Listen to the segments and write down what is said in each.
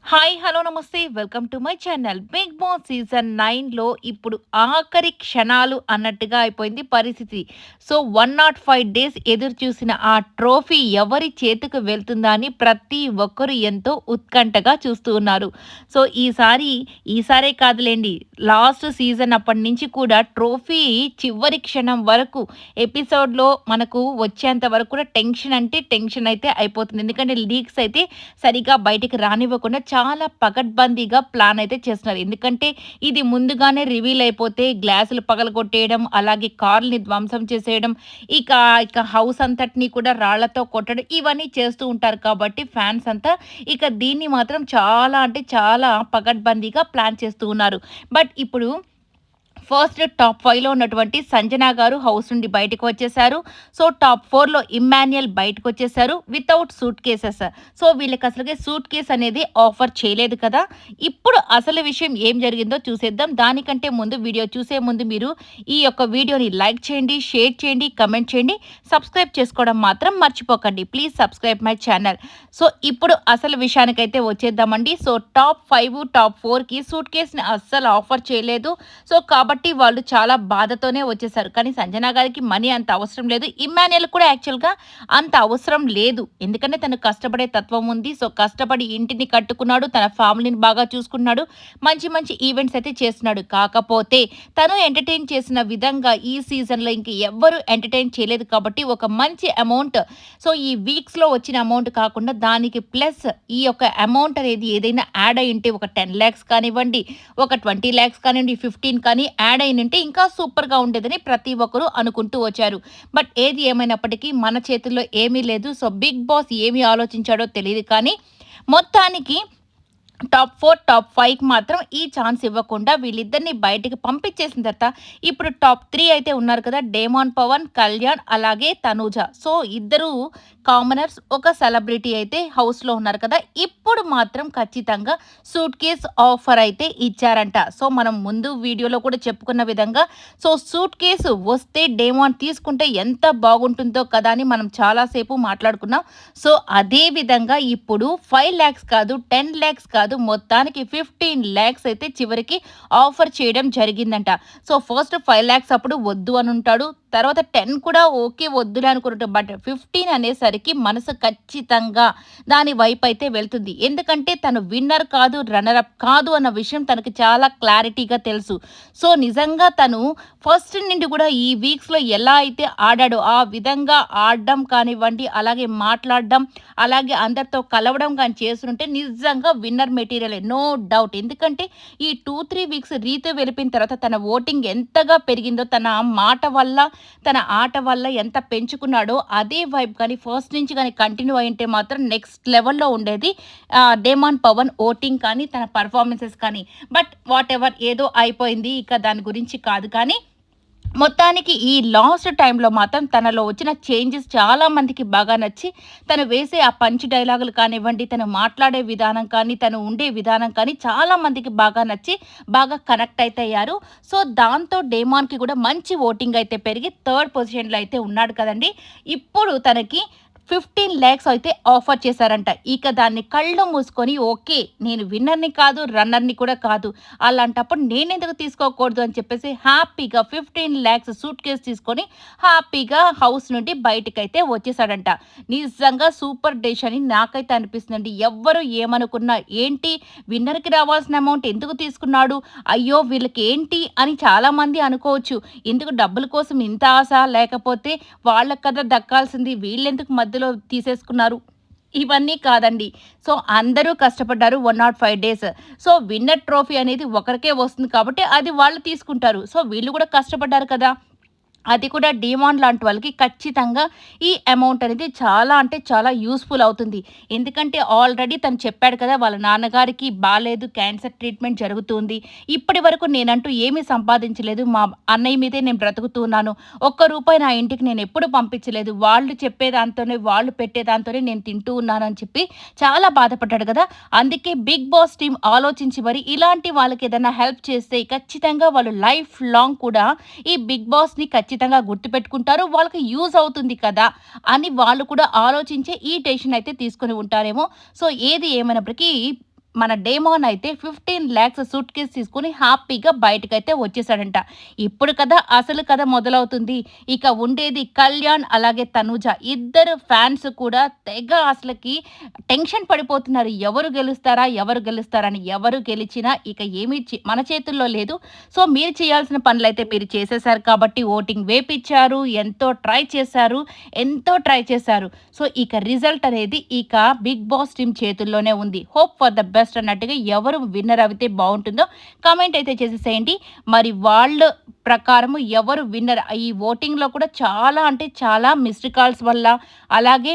Hi! Hello! నమస్తే. Welcome to my channel. 'Bigg Boss' season 9లో ఇప్పుడు ఆఖరి క్షణాలు అన్నట్టుగా అయిపోయింది పరిస్థితి. సో, 105 డేస్ ఎదురు చూసిన ఆ ట్రోఫీ ఎవరి చేతికి వెళ్తుందా అని ప్రతి ఒక్కరు ఎంతో ఉత్కంఠగా చూస్తూ ఉన్నారు. సో, ఈసారే కాదులెండి. లాస్ట్ సీజన్ అప్పటినుంచి కూడా ట్రోఫీ చివరి క్షణం వరకు ఎపిసోడ్‌లో మనకు వచ్చేంత వరకు కూడా టెన్షన్ అంటే టెన్షన్ అయితే అయిపోతుంది. ఎందుకంటే లీక్స్ అయితే సరిగ్గా బయటికి రానివ్వకుండా చాలా పకడ్బందీగా ప్లాన్ అయితే చేస్తున్నారు. ఎందుకంటే ఇది ముందుగానే రివీల్ అయిపోతే గ్లాసులు పగలగొట్టేయడం, అలాగే కార్‌ని ధ్వంసం చేసేయడం, ఇక ఇక హౌస్ అంతటిని కూడా రాళ్లతో కొట్టడం ఇవన్నీ చేస్తూ ఉంటారు కాబట్టి ఫ్యాన్స్ అంతా ఇక దీన్ని మాత్రం చాలా అంటే చాలా పకడ్బందీగా ప్లాన్ చేస్తూ ఉన్నారు. బట్ ఇప్పుడు ఫస్ట్ టాప్ 5లో ఉన్నటువంటి సంజన గారు హౌస్ నుండి బయటకు వచ్చేసారు. సో, టాప్ 4లో ఇమ్మాన్యుయల్ బయటకొచ్చేసారు వితౌట్ సూట్ కేసెస్. సో, వీళ్ళకి అసలుకే సూట్ కేస్ అనేది ఆఫర్ చేయలేదు కదా! ఇప్పుడు అసలు విషయం ఏం జరిగిందో చూసేద్దాం. దానికంటే ముందు వీడియో చూసే ముందు మీరు ఈ యొక్క వీడియోని లైక్ చేయండి, షేర్ చేయండి, కమెంట్ చేయండి. సబ్స్క్రైబ్ చేసుకోవడం మాత్రం మర్చిపోకండి. Please subscribe my channel. So, ఇప్పుడు అసలు విషయానికైతే వచ్చేద్దామండి. సో, టాప్ 5, టాప్ 4కి సూట్ కేస్‌ని అస్సలు ఆఫర్ చేయలేదు. సో, కాబట్టి వాళ్ళు చాలా బాధతోనే వచ్చేసారు. కానీ సంజన గారికి మనీ అంత అవసరం లేదు. ఇమ్మాన్యుయల్ కూడా యాక్చువల్‌గా అంత అవసరం లేదు. ఎందుకంటే తను కష్టపడే తత్వం ఉంది. సో, కష్టపడి ఇంటిని కట్టుకున్నాడు. తన ఫ్యామిలీని బాగా చూసుకున్నాడు. మంచి మంచి ఈవెంట్స్ అయితే చేస్తున్నాడు. కాకపోతే తను ఎంటర్‌టైన్ చేసిన విధంగా ఈ సీజన్‌లో ఇంక ఎవ్వరు ఎంటర్‌టైన్ చేయలేదు కాబట్టి ఒక మంచి అమౌంట్, సో, ఈ వీక్స్‌లో వచ్చిన అమౌంట్ కాకుండా దానికి ప్లస్ ఈ యొక్క అమౌంట్ అనేది ఏదైనా యాడ్ అయ్యుంటే ఒక 10,00,000 కానివ్వండి, ఒక 20,00,000 కానివ్వండి, 15 కానీ యాడ్ అయ్యుంటే ఇంకా సూపర్‌గా ఉండేదని ప్రతి ఒక్కరు అనుకుంటూ వచ్చారు. బట్ ఏది ఏమైనప్పటికీ మన చేతుల్లో ఏమీ లేదు. సో, బిగ్ బాస్ ఏమి ఆలోచించాడో తెలీదు కానీ మొత్తానికి టాప్ 4, టాప్ 5కి మాత్రం ఈ ఛాన్స్ ఇవ్వకుండా వీళ్ళిద్దరిని బయటికి పంపించేసిన తర్వాత ఇప్పుడు టాప్ 3 అయితే ఉన్నారు కదా! డేమాన్ పవన్, కళ్యాణ్ అలాగే తనూజ. సో, ఇద్దరు కామనర్స్, ఒక సెలబ్రిటీ అయితే హౌస్‌లో ఉన్నారు కదా! ఇప్పుడు మాత్రం ఖచ్చితంగా సూట్ కేస్ ఆఫర్ అయితే ఇచ్చారంట. సో, మనం ముందు వీడియోలో కూడా చెప్పుకున్న విధంగా సో, సూట్ కేసు వస్తే డేమాన్ తీసుకుంటే ఎంత బాగుంటుందో కదా అని మనం చాలా సేపు మాట్లాడుకున్నాం. సో, అదే విధంగా ఇప్పుడు 5,00,000 కాదు, 10,00,000 కాదు, మొత్తానికి 15,00,000 అయితే చివరికి ఆఫర్ చేయడం జరిగిందంట. సో, ఫస్ట్ 5,00,000 అప్పుడు వద్దు అని ఉంటాడు. తర్వాత 10 కూడా ఓకే వద్దులే అనుకుంటాడు. బట్ 15 అనేసరికి మనసు ఖచ్చితంగా దాని వైపు అయితే వెళ్తుంది. ఎందుకంటే తను విన్నర్ కాదు, రన్నర్ అప్ కాదు అన్న విషయం తనకి చాలా క్లారిటీగా తెలుసు. సో, నిజంగా తను ఫస్ట్ నుండి కూడా ఈ వీక్స్‌లో ఎలా అయితే ఆడాడో ఆ విధంగా ఆడడం కానివ్వండి, అలాగే మాట్లాడడం, అలాగే అందరితో కలవడం గాని చేసుంటే నిజంగా విన్నర్ మెటీరియలే. No doubt. ఎందుకంటే ఈ 2, 3 వీక్స్ రీతు వెళ్ళిపోయిన తర్వాత తన ఓటింగ్ ఎంతగా పెరిగిందో, తన మాట వల్ల, తన ఆట వల్ల ఎంత పెంచుకున్నాడో అదే వైబ్ కానీ ఫస్ట్ నుంచి గాని కంటిన్యూ అయ్యుంటే మాత్రం నెక్స్ట్ లెవెల్‌లో ఉండేది. డేమాన్ పవన్ ఓటింగ్ కానీ, తన పెర్ఫార్మన్సెస్ కానీ. బట్ వాటెవర్ ఏదో అయిపోయింది. ఇక దాని గురించి కాదు కానీ మొత్తానికి ఈ లాస్ట్ టైంలో మాత్రం తనలో వచ్చిన చేంజెస్ చాలా మందికి బాగా నచ్చి, తను వేసే ఆ పంచ్ డైలాగులు కానివ్వండి, తను మాట్లాడే విధానం కానీ, తను ఉండే విధానం కానీ చాలా మందికి బాగా నచ్చి, బాగా కనెక్ట్ అయితే అయ్యారు. సో, దాంతో డేమాన్‌కి కూడా మంచి ఓటింగ్ అయితే పెరిగి థర్డ్ పొజిషన్‌లో అయితే ఉన్నాడు కదండీ! ఇప్పుడు తనకి 15,00,000 అయితే ఆఫర్ చేశారంట. ఇక దాన్ని కళ్ళు మూసుకొని ఓకే. నేను విన్నర్‌ని కాదు, రన్నర్‌ని కూడా కాదు. అలాంటప్పుడు నేనెందుకు తీసుకోకూడదు అని చెప్పేసి హ్యాపీగా 15,00,000 సూట్ కేస్ తీసుకొని హ్యాపీగా హౌస్ నుండి బయటికైతే వచ్చేసాడంట. నిజంగా సూపర్ డేష్ అని నాకైతే అనిపిస్తుందండి. ఎవ్వరు ఏమనుకున్నా ఏంటి విన్నర్‌కి రావాల్సిన అమౌంట్ ఎందుకు తీసుకున్నాడు? అయ్యో! వీళ్ళకేంటి అని చాలామంది అనుకోవచ్చు. ఎందుకు డబ్బుల కోసం ఇంత ఆశ? లేకపోతే వాళ్ళకి కదా దక్కాల్సింది వీళ్ళెందుకు మధ్యలో తీసేసుకున్నారు? ఇవన్నీ కాదండి. సో, అందరూ కష్టపడ్డారు 105 డేస్. సో, విన్నర్ ట్రోఫీ అనేది ఒకరికే వస్తుంది కాబట్టి అది వాళ్ళు తీసుకుంటారు. సో, వీళ్ళు కూడా కష్టపడ్డారు కదా! అది కూడా డీమాన్ లాంటి వాళ్ళకి ఖచ్చితంగా ఈ అమౌంట్ అనేది చాలా అంటే చాలా యూజ్‌ఫుల్ అవుతుంది. ఎందుకంటే ఆల్రెడీ తను చెప్పాడు కదా! వాళ్ళ నాన్నగారికి బాలేదు. క్యాన్సర్ ట్రీట్మెంట్ జరుగుతుంది. ఇప్పటి వరకు నేనంటూ ఏమీ సంపాదించలేదు. మా అన్నయ్య మీదే నేను బ్రతుకుతున్నాను. ఒక్క రూపాయి నా ఇంటికి నేనెప్పుడు పంపించలేదు. వాళ్ళు చెప్పే దాంతోనే, వాళ్ళు పెట్టే దాంతోనే నేను తింటూ ఉన్నానని చెప్పి చాలా బాధపడ్డాడు కదా! అందుకే బిగ్ బాస్ టీమ్ ఆలోచించి మరి ఇలాంటి వాళ్ళకేదైనా హెల్ప్ చేస్తే ఖచ్చితంగా వాళ్ళు లైఫ్ లాంగ్ కూడా ఈ బిగ్ బాస్‌ని ఖచ్చితంగా గుర్తుపెట్టుకుంటారు. వాళ్ళకి యూజ్ అవుతుంది కదా! అని వాళ్ళు కూడా ఆలోచించే ఈ డెసిషన్ అయితే తీసుకొని ఉంటారేమో. సో, ఏది ఏమైనప్పటికీ మన డేమోన్ అయితే 15 లాక్స్ సూట్ కేస్ తీసుకొని హ్యాపీగా బయటకైతే వచ్చేసాడంట. ఇప్పుడు కదా అసలు కథ మొదలవుతుంది. ఇక ఉండేది కళ్యాణ్ అలాగే తనూజ. ఇద్దరు ఫ్యాన్స్ కూడా తెగ అసలకి టెన్షన్ పడిపోతున్నారు. ఎవరు గెలుస్తారా? ఎవరు గెలుస్తారా? అని. ఎవరు గెలిచినా ఇక ఏమీ మన చేతుల్లో లేదు. సో మీరు చేయాల్సిన పనులైతే మీరు చేసేసారు కాబట్టి ఓటింగ్ వేపిచ్చారు. ఎంతో ట్రై చేశారు. సో ఇక రిజల్ట్ అనేది ఇక బిగ్ బాస్ టీమ్ చేతుల్లోనే ఉంది. హోప్ ఫర్ ద బెస్ట్ అన్నట్టుగా ఎవరు విన్నర్ అయితే బావుంటుందో కామెంట్ అయితే చేసేసేయండి. మరి వాళ్ళ ప్రకారము ఎవరు విన్నర్ ఈ ఓటింగ్‌లో కూడా చాలా అంటే చాలా మిస్డ్ కాల్స్ వల్ల అలాగే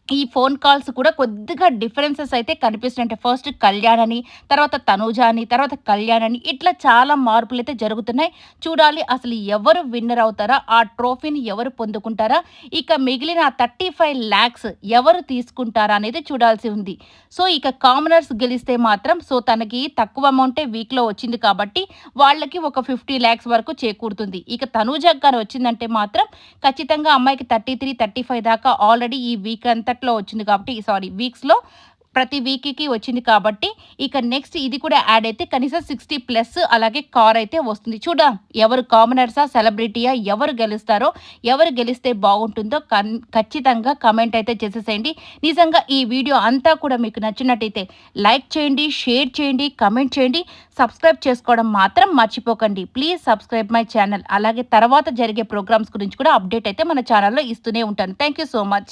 ఈ ఫోన్ కాల్స్ కూడా కొద్దిగా డిఫరెన్సెస్ అయితే కనిపిస్తున్నాయి. అంటే ఫస్ట్ కళ్యాణ్ అని, తర్వాత తనూజ అని, తర్వాత కళ్యాణ్ అని ఇట్లా చాలా మార్పులైతే జరుగుతున్నాయి. చూడాలి అసలు ఎవరు విన్నర్ అవుతారా? ఆ ట్రోఫీని ఎవరు పొందుకుంటారా? ఇక మిగిలిన 35 లాక్స్ ఎవరు తీసుకుంటారా అనేది చూడాల్సి ఉంది. సో ఇక కామనర్స్ గెలిస్తే మాత్రం సో తనకి తక్కువ అమౌంటే వీక్‌లో వచ్చింది కాబట్టి వాళ్ళకి ఒక 50 లాక్స్ వరకు చేకూరుతుంది. ఇక తనూజకి గాని వచ్చిందంటే మాత్రం ఖచ్చితంగా అమ్మాయికి 33, 35 దాకా ఆల్రెడీ ఈ వీక్ అంతట్లో వచ్చింది కాబట్టి వీక్స్‌లో ప్రతి వీక్‌కి వచ్చింది కాబట్టి ఇక నెక్స్ట్ ఇది కూడా యాడ్ అయితే కనీసం 60+ అలాగే కార్ అయితే వస్తుంది. చూద్దాం ఎవరు కామనర్సా? సెలబ్రిటీయా? ఎవరు గెలుస్తారో? ఎవరు గెలిస్తే బాగుంటుందో ఖచ్చితంగా కామెంట్ అయితే చేసేసేయండి. నిజంగా ఈ వీడియో అంతా కూడా మీకు నచ్చినట్టయితే లైక్ చేయండి, షేర్ చేయండి, కామెంట్ చేయండి. సబ్స్క్రైబ్ చేసుకోవడం మాత్రం మర్చిపోకండి. Please subscribe my channel. అలాగే తర్వాత జరిగే ప్రోగ్రామ్స్ గురించి కూడా అప్డేట్ అయితే మన ఛానల్‌లో ఇస్తూనే ఉంటాను. Thank you so much.